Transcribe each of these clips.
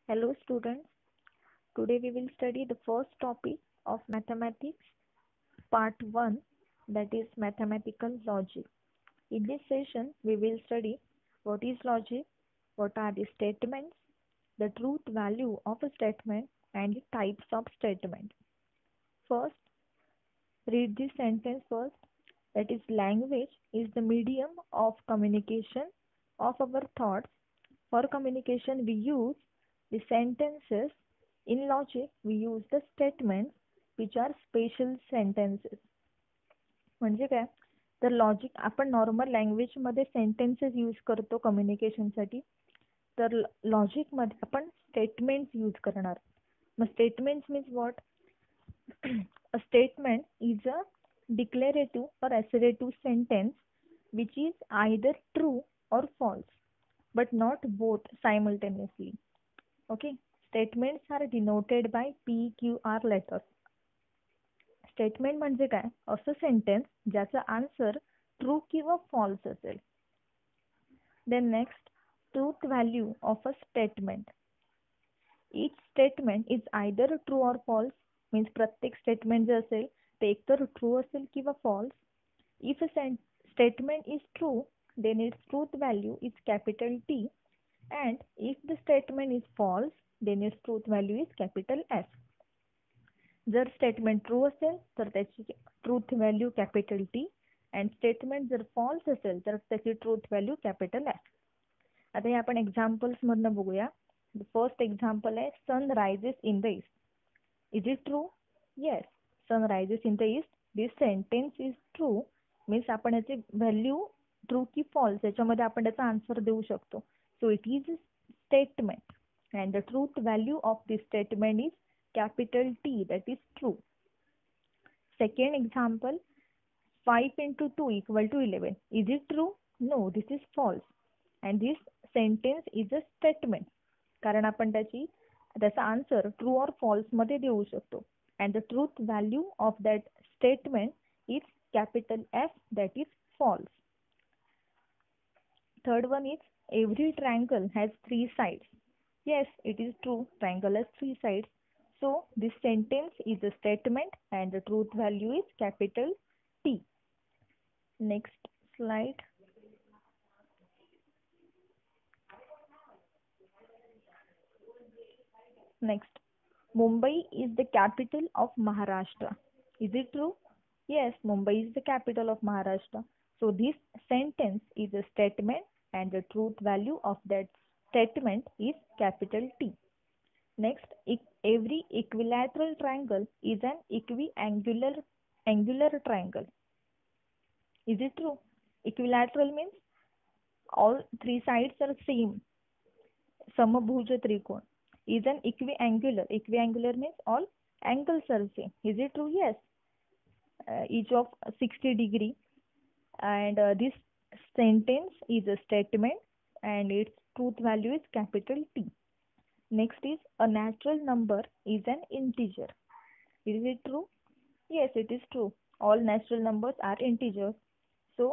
Hello students, today we will study the first topic of mathematics, part 1, that is mathematical logic. In this session, we will study what is logic, what are the statements, the truth value of a statement, and the types of statement. First, read this sentence first. That is, language is the medium of communication of our thoughts. For communication, we use the sentences. In logic, we use the statements, which are special sentences. म्हणजे काय? तर logic आपण normal लँग्वेजमध्ये sentences use करतो कम्युनिकेशनसाठी. तर लॉजिकमध्ये आपण statements use करणार. मग statements means what? A statement is a declarative or assertive sentence which is either true or false, but not both simultaneously. Okay, statements are denoted by PQR letters. Statement म्हणजे काय? असं sentence ज्याचा answer true किंवा false असेल. Then next, truth value of a statement. Each statement is either true or false. Means प्रत्येक statement जे असेल ते एकतर ट्रू असेल किंवा false. If a statement is true, then its truth value is capital T, and if the statement is false, then its truth value is capital S. जर statement true असेल तर त्याची truth value capital T, and statement जर false असेल तर त्याची truth value capital S. आता हे आपण एक्झाम्पल्स मधनं बघूया. द फर्स्ट एक्झाम्पल आहे sun rises in the east. Is it true? Yes, sun rises in the east. This sentence is true. Means आपण याची व्हॅल्यू ट्रू की फॉल्स याच्यामध्ये आपण त्याचा आन्सर देऊ शकतो. So it is a statement, and the truth value of this statement is capital T, that is true. Second example, 5 into 2 equal to 11. Is it true? No, this is false. And this sentence is a statement. कारण आपण त्याचा answer true और false मध्ये देऊ शकतो. And the truth value of that statement is capital F, that is false. Third one is every triangle has 3 sides. Yes, it is true. Triangle has 3 sides. So this sentence is a statement and the truth value is capital T. Next slide. Next, Mumbai is the capital of Maharashtra. Is it true? Yes, Mumbai is the capital of Maharashtra. So this sentence is a statement and the truth value of that statement is capital T. Next, every equilateral triangle is an equiangular triangle. Is it true? Equilateral means all 3 sides are same. Samabhuj trikon is an equiangular. Equiangular means all angles are same. Is it true? Yes. Each of 60 degree. And this sentence is a statement and its truth value is capital T. Next is a natural number is an integer. Is it true? Yes, it is true. All natural numbers are integers. So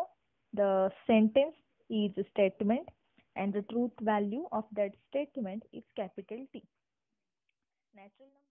the sentence is a statement and the truth value of that statement is capital T. Natural number